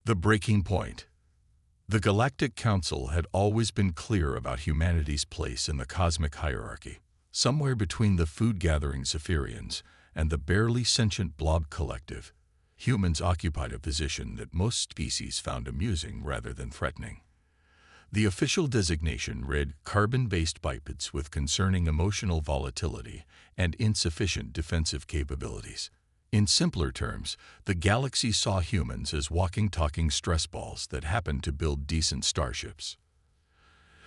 The breaking point. The Galactic Council had always been clear about humanity's place in the cosmic hierarchy. Somewhere between the food-gathering Zephyrians and the barely sentient blob collective, humans occupied a position that most species found amusing rather than threatening. The official designation read carbon-based bipeds with concerning emotional volatility and insufficient defensive capabilities. In simpler terms, the galaxy saw humans as walking, talking stress balls that happened to build decent starships.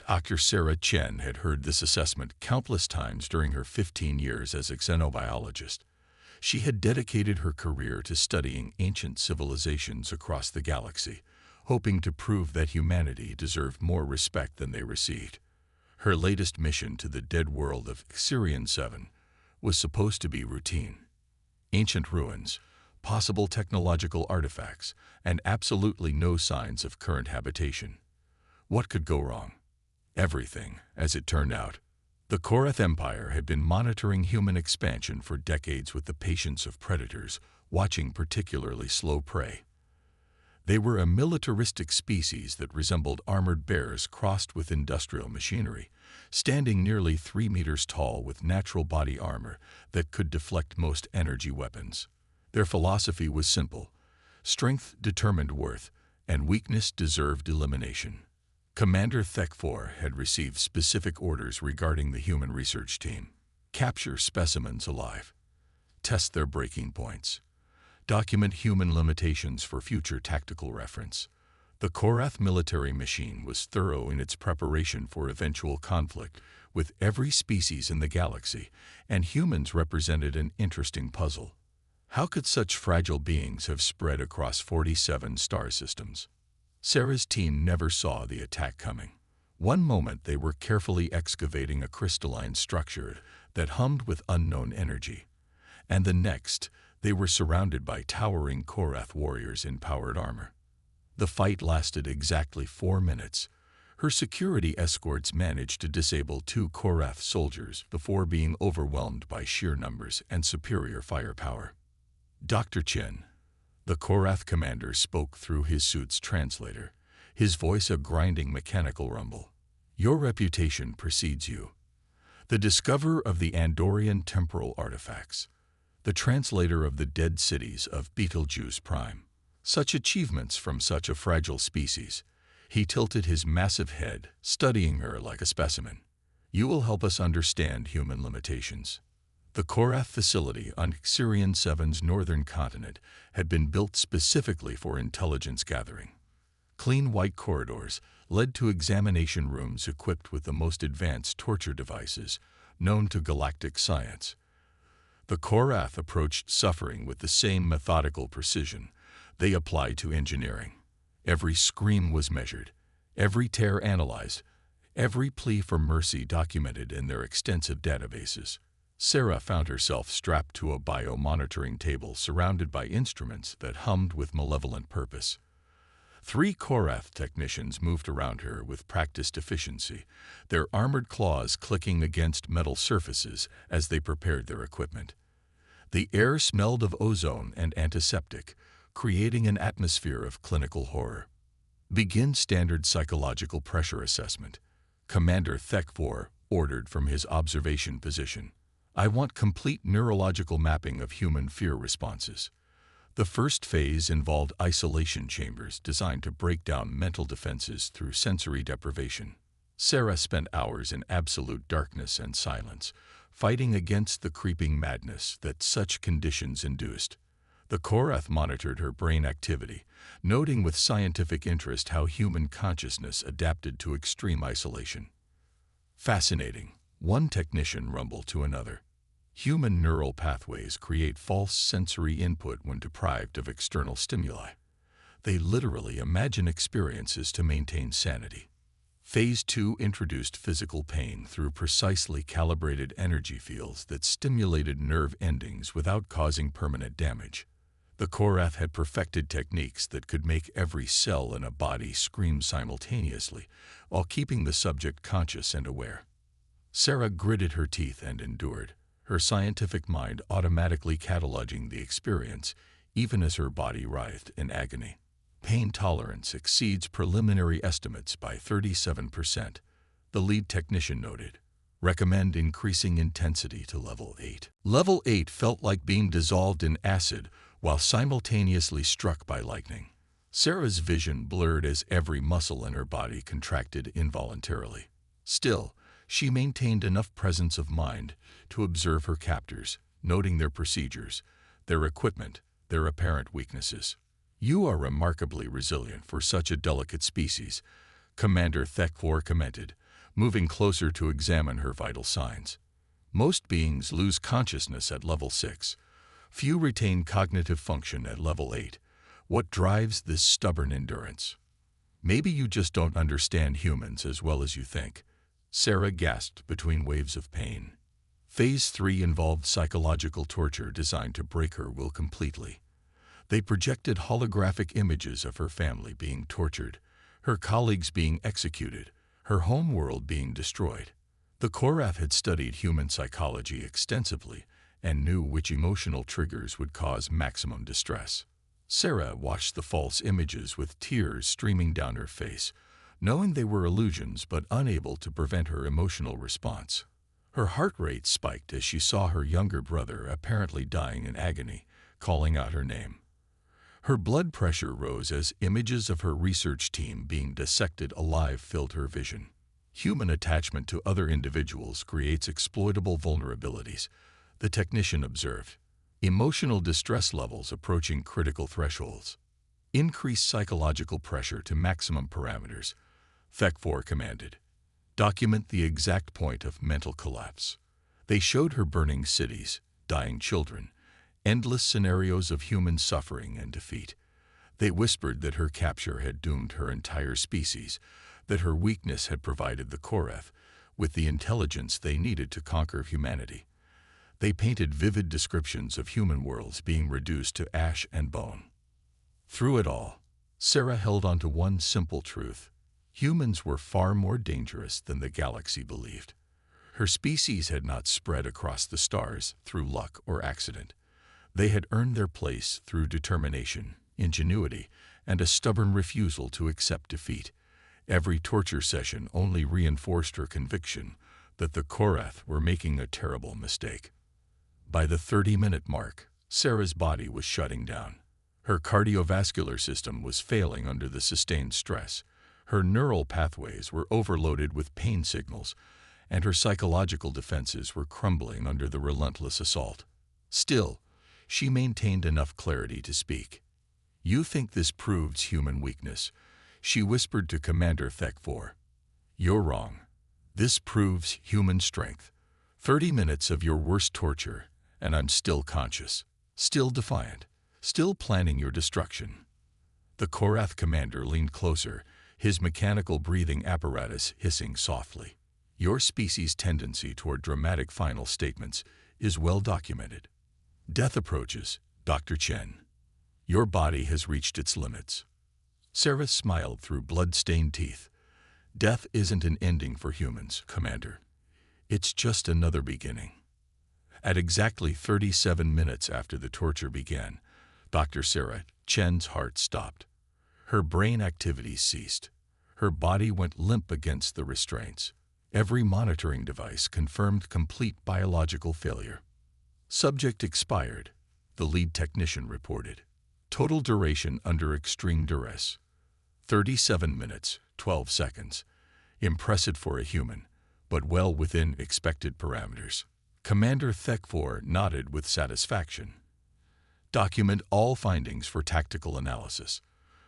Dr. Sarah Chen had heard this assessment countless times during her 15 years as a xenobiologist. She had dedicated her career to studying ancient civilizations across the galaxy, hoping to prove that humanity deserved more respect than they received. Her latest mission to the dead world of Sirian 7 was supposed to be routine. Ancient ruins, possible technological artifacts, and absolutely no signs of current habitation. What could go wrong? Everything, as it turned out. The Korath Empire had been monitoring human expansion for decades with the patience of predators, watching particularly slow prey. They were a militaristic species that resembled armored bears crossed with industrial machinery, standing nearly 3 meters tall with natural body armor that could deflect most energy weapons. Their philosophy was simple: strength determined worth, and weakness deserved elimination. Commander Thekfor had received specific orders regarding the human research team: capture specimens alive, test their breaking points, document human limitations for future tactical reference. The Korath military machine was thorough in its preparation for eventual conflict with every species in the galaxy, and humans represented an interesting puzzle. How could such fragile beings have spread across 47 star systems? Sarah's team never saw the attack coming. One moment they were carefully excavating a crystalline structure that hummed with unknown energy, and the next they were surrounded by towering Korath warriors in powered armor. The fight lasted exactly 4 minutes. Her security escorts managed to disable 2 Korath soldiers before being overwhelmed by sheer numbers and superior firepower. Dr. Chen, the Korath commander, spoke through his suit's translator, his voice a grinding mechanical rumble. Your reputation precedes you. The discoverer of the Andorian temporal artifacts, the translator of the dead cities of Betelgeuse Prime. Such achievements from such a fragile species. He tilted his massive head, studying her like a specimen. You will help us understand human limitations. The Korath facility on Sirian 7's northern continent had been built specifically for intelligence gathering. Clean white corridors led to examination rooms equipped with the most advanced torture devices known to galactic science. The Korath approached suffering with the same methodical precision they applied to engineering. Every scream was measured, every tear analyzed, every plea for mercy documented in their extensive databases. Sarah found herself strapped to a bio-monitoring table surrounded by instruments that hummed with malevolent purpose. 3 Korath technicians moved around her with practiced efficiency, their armored claws clicking against metal surfaces as they prepared their equipment. The air smelled of ozone and antiseptic, creating an atmosphere of clinical horror. Begin standard psychological pressure assessment, Commander Thekfor ordered from his observation position. I want complete neurological mapping of human fear responses. The first phase involved isolation chambers designed to break down mental defenses through sensory deprivation. Sarah spent hours in absolute darkness and silence, fighting against the creeping madness that such conditions induced. The Korath monitored her brain activity, noting with scientific interest how human consciousness adapted to extreme isolation. Fascinating, one technician rumbled to another. Human neural pathways create false sensory input when deprived of external stimuli. They literally imagine experiences to maintain sanity. Phase 2 introduced physical pain through precisely calibrated energy fields that stimulated nerve endings without causing permanent damage. The Korath had perfected techniques that could make every cell in a body scream simultaneously while keeping the subject conscious and aware. Sarah gritted her teeth and endured, her scientific mind automatically cataloging the experience, even as her body writhed in agony. Pain tolerance exceeds preliminary estimates by 37%, the lead technician noted. Recommend increasing intensity to level 8. Level 8 felt like being dissolved in acid while simultaneously struck by lightning. Sarah's vision blurred as every muscle in her body contracted involuntarily. Still, she maintained enough presence of mind to observe her captors, noting their procedures, their equipment, their apparent weaknesses. "You are remarkably resilient for such a delicate species," Commander Thekfor commented, moving closer to examine her vital signs. "Most beings lose consciousness at level 6. Few retain cognitive function at level 8. What drives this stubborn endurance?" "Maybe you just don't understand humans as well as you think," Sarah gasped between waves of pain. Phase 3 involved psychological torture designed to break her will completely. They projected holographic images of her family being tortured, her colleagues being executed, her home world being destroyed. The Korath had studied human psychology extensively and knew which emotional triggers would cause maximum distress. Sarah watched the false images with tears streaming down her face, knowing they were illusions but unable to prevent her emotional response. Her heart rate spiked as she saw her younger brother apparently dying in agony, calling out her name. Her blood pressure rose as images of her research team being dissected alive filled her vision. Human attachment to other individuals creates exploitable vulnerabilities, the technician observed. Emotional distress levels approaching critical thresholds. Increase psychological pressure to maximum parameters, Thekfor commanded. Document the exact point of mental collapse. They showed her burning cities, dying children, endless scenarios of human suffering and defeat. They whispered that her capture had doomed her entire species, that her weakness had provided the Korath with the intelligence they needed to conquer humanity. They painted vivid descriptions of human worlds being reduced to ash and bone. Through it all, Sarah held on to one simple truth. Humans were far more dangerous than the galaxy believed. Her species had not spread across the stars through luck or accident. They had earned their place through determination, ingenuity, and a stubborn refusal to accept defeat. Every torture session only reinforced her conviction that the Korath were making a terrible mistake. By the 30-minute mark, Sarah's body was shutting down. Her cardiovascular system was failing under the sustained stress. Her neural pathways were overloaded with pain signals, and her psychological defenses were crumbling under the relentless assault. Still, she maintained enough clarity to speak. "You think this proves human weakness," she whispered to Commander Thekfor. "You're wrong. This proves human strength. 30 minutes of your worst torture, and I'm still conscious, still defiant, still planning your destruction." The Korath commander leaned closer, his mechanical breathing apparatus hissing softly. "Your species' tendency toward dramatic final statements is well documented. Death approaches, Dr. Chen. Your body has reached its limits." Sarah smiled through blood-stained teeth. "Death isn't an ending for humans, Commander. It's just another beginning." At exactly 37 minutes after the torture began, Dr. Sarah Chen's heart stopped. Her brain activity ceased. Her body went limp against the restraints. Every monitoring device confirmed complete biological failure. "Subject expired," the lead technician reported. "Total duration under extreme duress. 37 minutes, 12 seconds. Impressive for a human, but well within expected parameters." Commander Thekfor nodded with satisfaction. "Document all findings for tactical analysis.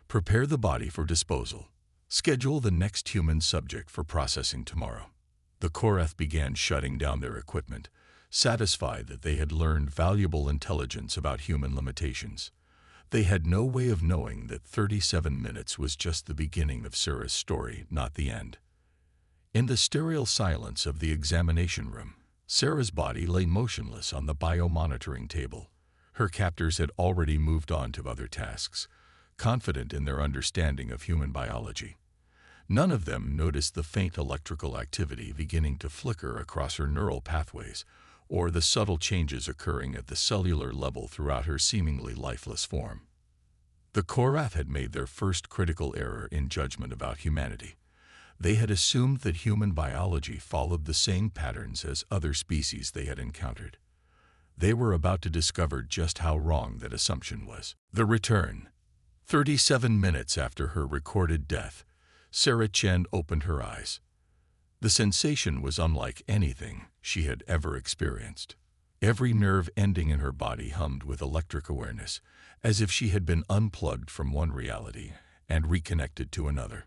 Prepare the body for disposal. Schedule the next human subject for processing tomorrow." The Korath began shutting down their equipment, satisfied that they had learned valuable intelligence about human limitations. They had no way of knowing that 37 minutes was just the beginning of Sarah's story, not the end. In the sterile silence of the examination room, Sarah's body lay motionless on the biomonitoring table. Her captors had already moved on to other tasks, confident in their understanding of human biology. None of them noticed the faint electrical activity beginning to flicker across her neural pathways, or the subtle changes occurring at the cellular level throughout her seemingly lifeless form. The Korath had made their first critical error in judgment about humanity. They had assumed that human biology followed the same patterns as other species they had encountered. They were about to discover just how wrong that assumption was. The return. 37 minutes after her recorded death, Sarah Chen opened her eyes. The sensation was unlike anything she had ever experienced. Every nerve ending in her body hummed with electric awareness, as if she had been unplugged from one reality and reconnected to another.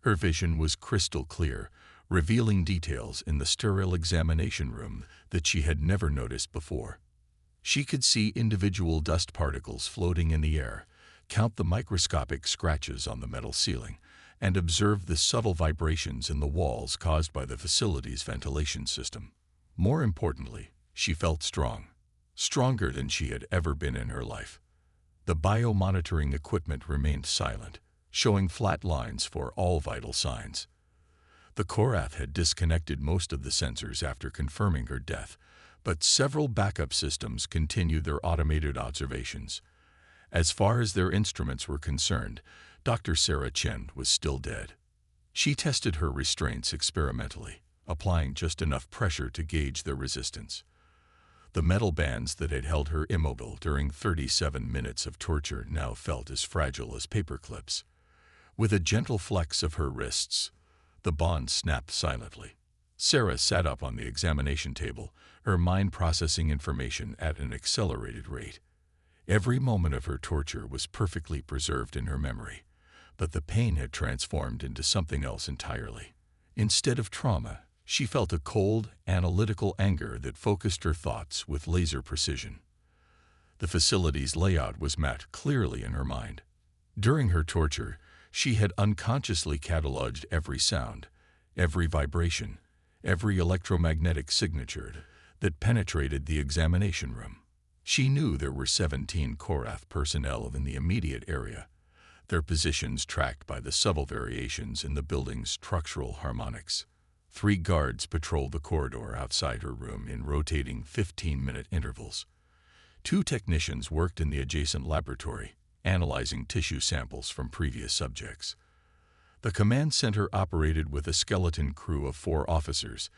Her vision was crystal clear, revealing details in the sterile examination room that she had never noticed before. She could see individual dust particles floating in the air, count the microscopic scratches on the metal ceiling, and observe the subtle vibrations in the walls caused by the facility's ventilation system. More importantly, she felt strong, stronger than she had ever been in her life. The biomonitoring equipment remained silent, showing flat lines for all vital signs. The Korath had disconnected most of the sensors after confirming her death, but several backup systems continued their automated observations. As far as their instruments were concerned, Dr. Sarah Chen was still dead. She tested her restraints experimentally, applying just enough pressure to gauge their resistance. The metal bands that had held her immobile during 37 minutes of torture now felt as fragile as paper clips. With a gentle flex of her wrists, the bond snapped silently. Sarah sat up on the examination table, her mind processing information at an accelerated rate. Every moment of her torture was perfectly preserved in her memory, but the pain had transformed into something else entirely. Instead of trauma, she felt a cold, analytical anger that focused her thoughts with laser precision. The facility's layout was mapped clearly in her mind. During her torture, she had unconsciously cataloged every sound, every vibration, every electromagnetic signature that penetrated the examination room. She knew there were 17 Korath personnel in the immediate area, their positions tracked by the subtle variations in the building's structural harmonics. 3 guards patrolled the corridor outside her room in rotating 15-minute intervals. 2 technicians worked in the adjacent laboratory, analyzing tissue samples from previous subjects. The command center operated with a skeleton crew of 4 officers,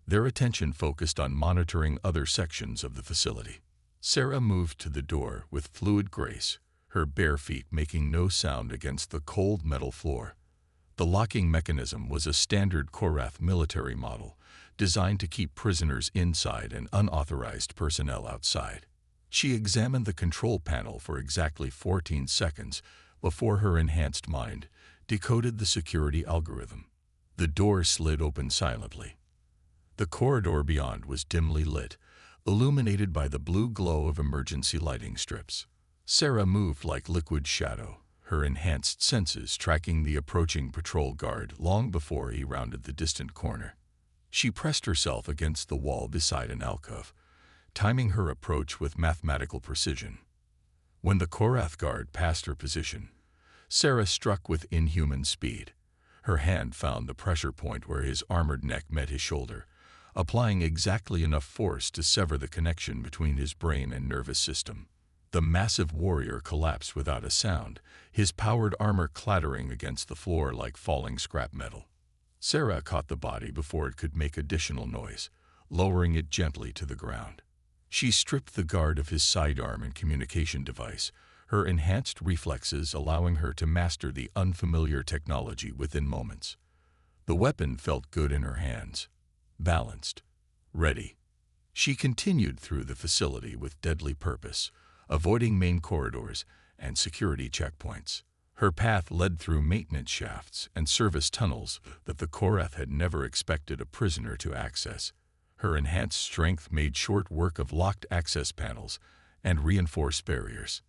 their attention focused on monitoring other sections of the facility. Sarah moved to the door with fluid grace, her bare feet making no sound against the cold metal floor. The locking mechanism was a standard Korath military model, designed to keep prisoners inside and unauthorized personnel outside. She examined the control panel for exactly 14 seconds before her enhanced mind decoded the security algorithm. The door slid open silently. The corridor beyond was dimly lit, illuminated by the blue glow of emergency lighting strips. Sarah moved like liquid shadow, her enhanced senses tracking the approaching patrol guard long before he rounded the distant corner. She pressed herself against the wall beside an alcove, timing her approach with mathematical precision. When the Korath guard passed her position, Sarah struck with inhuman speed. Her hand found the pressure point where his armored neck met his shoulder, applying exactly enough force to sever the connection between his brain and nervous system. The massive warrior collapsed without a sound, his powered armor clattering against the floor like falling scrap metal. Sarah caught the body before it could make additional noise, lowering it gently to the ground. She stripped the guard of his sidearm and communication device, her enhanced reflexes allowing her to master the unfamiliar technology within moments. The weapon felt good in her hands, balanced, ready. She continued through the facility with deadly purpose, avoiding main corridors and security checkpoints. Her path led through maintenance shafts and service tunnels that the Korath had never expected a prisoner to access. Her enhanced strength made short work of locked access panels and reinforced barriers.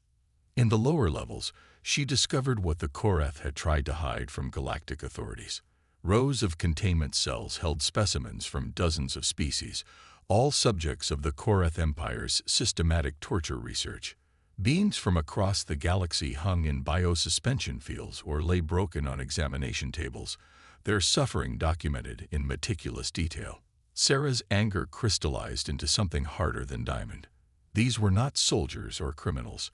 In the lower levels, she discovered what the Korath had tried to hide from galactic authorities. Rows of containment cells held specimens from dozens of species, all subjects of the Korath Empire's systematic torture research. Beings from across the galaxy hung in biosuspension fields or lay broken on examination tables, their suffering documented in meticulous detail. Sarah's anger crystallized into something harder than diamond. These were not soldiers or criminals.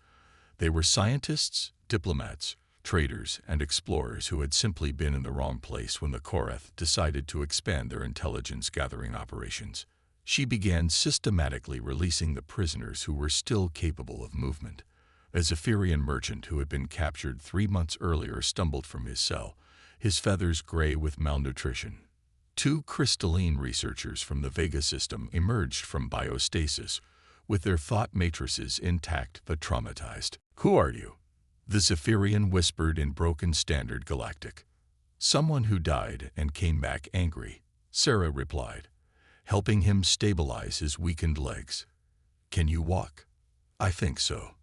They were scientists, diplomats, traders, and explorers who had simply been in the wrong place when the Korath decided to expand their intelligence-gathering operations. She began systematically releasing the prisoners who were still capable of movement. A Zephyrian merchant who had been captured 3 months earlier stumbled from his cell, his feathers gray with malnutrition. 2 crystalline researchers from the Vega system emerged from biostasis, with their thought matrices intact but traumatized. "Who are you?" the Zephyrian whispered in broken Standard Galactic. "Someone who died and came back angry," Sarah replied, helping him stabilize his weakened legs. "Can you walk?" "I think so.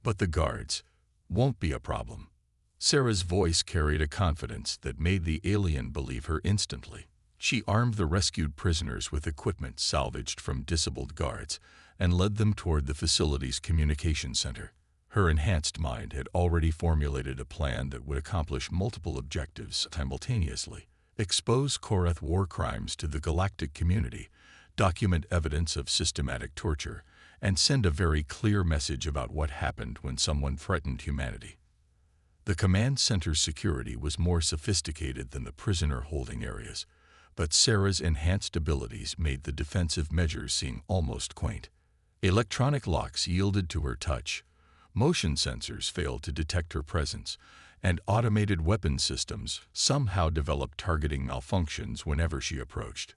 But the guards won't be a problem." Sarah's voice carried a confidence that made the alien believe her instantly. She armed the rescued prisoners with equipment salvaged from disabled guards and led them toward the facility's communication center. Her enhanced mind had already formulated a plan that would accomplish multiple objectives simultaneously: expose Korath war crimes to the galactic community, document evidence of systematic torture, and send a very clear message about what happened when someone threatened humanity. The command center's security was more sophisticated than the prisoner holding areas, but Sarah's enhanced abilities made the defensive measures seem almost quaint. Electronic locks yielded to her touch, motion sensors failed to detect her presence, and automated weapon systems somehow developed targeting malfunctions whenever she approached.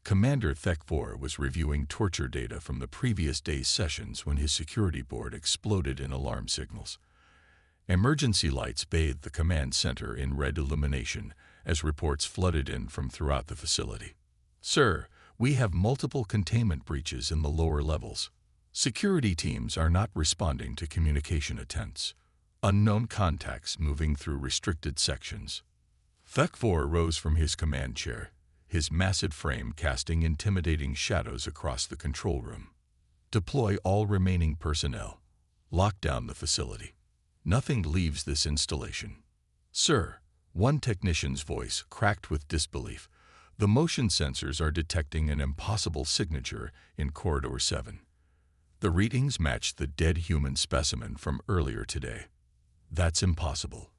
Commander Thek-4 was reviewing torture data from the previous day's sessions when his security board exploded in alarm signals. Emergency lights bathed the command center in red illumination as reports flooded in from throughout the facility. "Sir, we have multiple containment breaches in the lower levels. Security teams are not responding to communication attempts. Unknown contacts moving through restricted sections." Thek-4 rose from his command chair, his massive frame casting intimidating shadows across the control room. "Deploy all remaining personnel. Lock down the facility. Nothing leaves this installation." "Sir," one technician's voice cracked with disbelief, "the motion sensors are detecting an impossible signature in Corridor 7. The readings match the dead human specimen from earlier today." "That's impossible.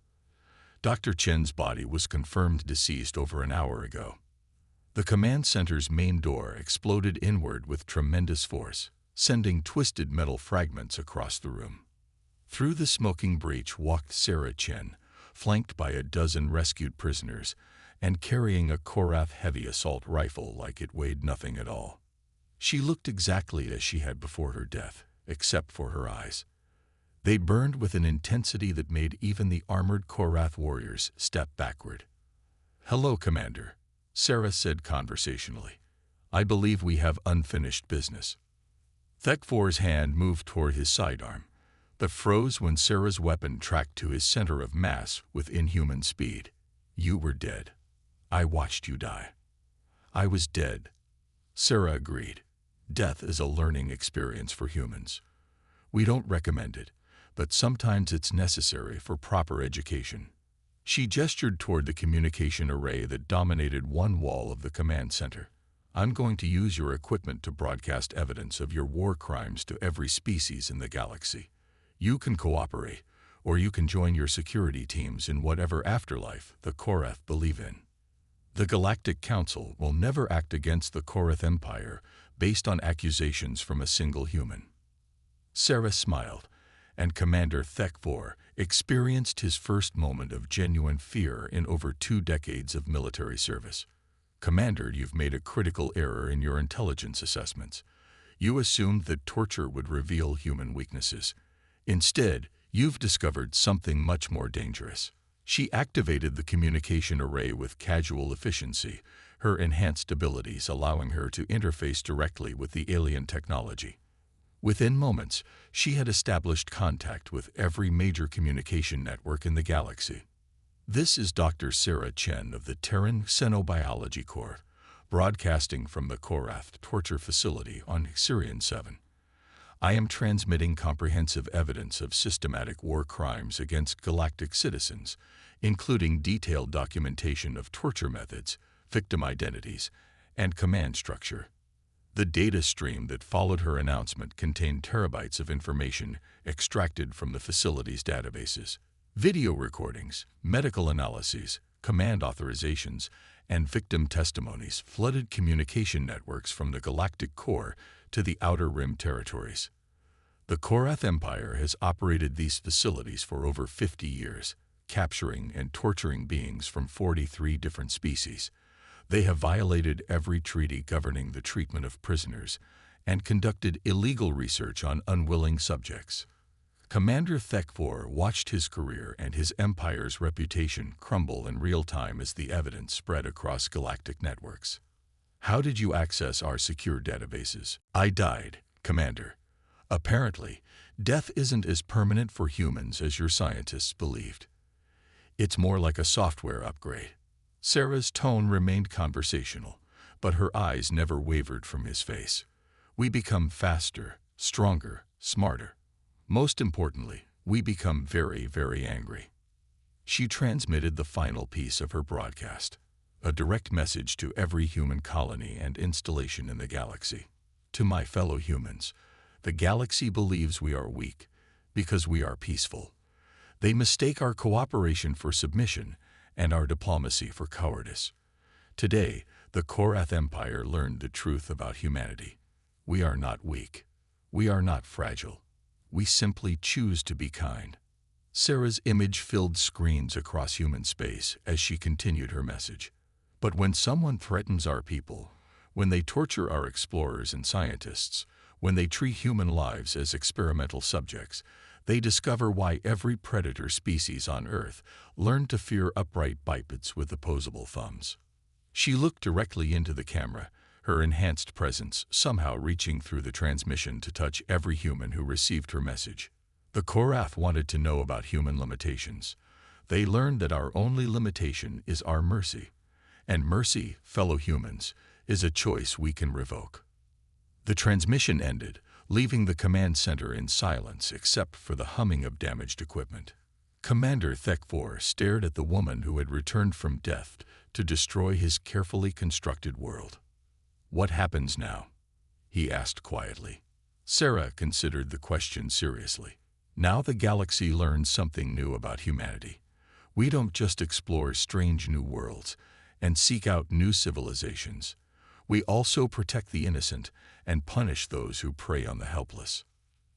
Dr. Chen's body was confirmed deceased over an hour ago." The command center's main door exploded inward with tremendous force, sending twisted metal fragments across the room. Through the smoking breach walked Sarah Chen, flanked by a dozen rescued prisoners, and carrying a Korath heavy assault rifle like it weighed nothing at all. She looked exactly as she had before her death, except for her eyes. They burned with an intensity that made even the armored Korath warriors step backward. "Hello, Commander," Sarah said conversationally. "I believe we have unfinished business." Thek-4's hand moved toward his sidearm, but froze when Sarah's weapon tracked to his center of mass with inhuman speed. "You were dead. I watched you die." "I was dead," Sarah agreed. "Death is a learning experience for humans. We don't recommend it, but sometimes it's necessary for proper education." She gestured toward the communication array that dominated one wall of the command center. "I'm going to use your equipment to broadcast evidence of your war crimes to every species in the galaxy. You can cooperate, or you can join your security teams in whatever afterlife the Korath believe in. The Galactic Council will never act against the Korath Empire based on accusations from a single human." Sarah smiled, and Commander Thek-4 experienced his first moment of genuine fear in over 2 decades of military service. "Commander, you've made a critical error in your intelligence assessments. You assumed that torture would reveal human weaknesses. Instead, you've discovered something much more dangerous." She activated the communication array with casual efficiency, her enhanced abilities allowing her to interface directly with the alien technology. Within moments, she had established contact with every major communication network in the galaxy. "This is Dr. Sarah Chen of the Terran Xenobiology Corps, broadcasting from the Korath torture facility on Sirian 7. I am transmitting comprehensive evidence of systematic war crimes against galactic citizens, including detailed documentation of torture methods, victim identities, and command structure. The data stream that followed her announcement contained terabytes of information extracted from the facility's databases. Video recordings, medical analyses, command authorizations, and victim testimonies flooded communication networks from the galactic core to the Outer Rim territories. The Korath Empire has operated these facilities for over 50 years, capturing and torturing beings from 43 different species. They have violated every treaty governing the treatment of prisoners and conducted illegal research on unwilling subjects. Commander Thekfor watched his career and his empire's reputation crumble in real time as the evidence spread across galactic networks. How did you access our secure databases? I died, Commander. Apparently, death isn't as permanent for humans as your scientists believed. It's more like a software upgrade. Sarah's tone remained conversational, but her eyes never wavered from his face. We become faster, stronger, smarter. Most importantly, we become very, very angry. She transmitted the final piece of her broadcast, a direct message to every human colony and installation in the galaxy. To my fellow humans, the galaxy believes we are weak because we are peaceful. They mistake our cooperation for submission and our diplomacy for cowardice. Today, the Korath Empire learned the truth about humanity. We are not weak. We are not fragile. We simply choose to be kind. Sarah's image filled screens across human space as she continued her message. But when someone threatens our people, when they torture our explorers and scientists, when they treat human lives as experimental subjects, they discover why every predator species on Earth learned to fear upright bipeds with opposable thumbs. She looked directly into the camera, her enhanced presence somehow reaching through the transmission to touch every human who received her message. The Korath wanted to know about human limitations. They learned that our only limitation is our mercy. And mercy, fellow humans, is a choice we can revoke. The transmission ended, leaving the command center in silence except for the humming of damaged equipment. Commander Thekfor stared at the woman who had returned from death to destroy his carefully constructed world. What happens now? He asked quietly. Sarah considered the question seriously. Now the galaxy learns something new about humanity. We don't just explore strange new worlds and seek out new civilizations. We also protect the innocent and punish those who prey on the helpless.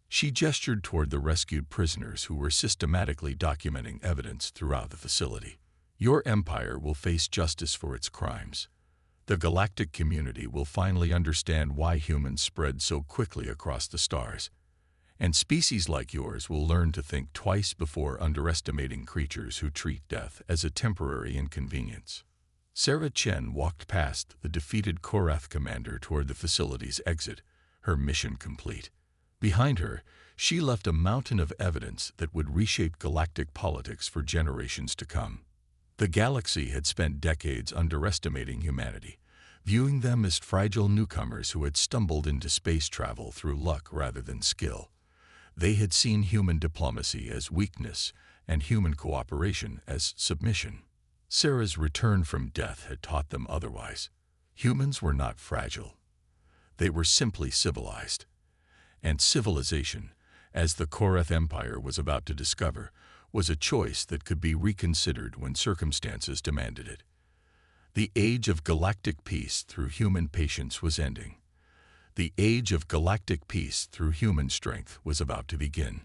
She gestured toward the rescued prisoners who were systematically documenting evidence throughout the facility. Your empire will face justice for its crimes. The galactic community will finally understand why humans spread so quickly across the stars. And species like yours will learn to think twice before underestimating creatures who treat death as a temporary inconvenience. Sarah Chen walked past the defeated Korath commander toward the facility's exit, her mission complete. Behind her, she left a mountain of evidence that would reshape galactic politics for generations to come. The galaxy had spent decades underestimating humanity, viewing them as fragile newcomers who had stumbled into space travel through luck rather than skill. They had seen human diplomacy as weakness and human cooperation as submission. Sarah's return from death had taught them otherwise. Humans were not fragile. They were simply civilized. And civilization, as the Korath Empire was about to discover, was a choice that could be reconsidered when circumstances demanded it. The age of galactic peace through human patience was ending. The age of galactic peace through human strength was about to begin.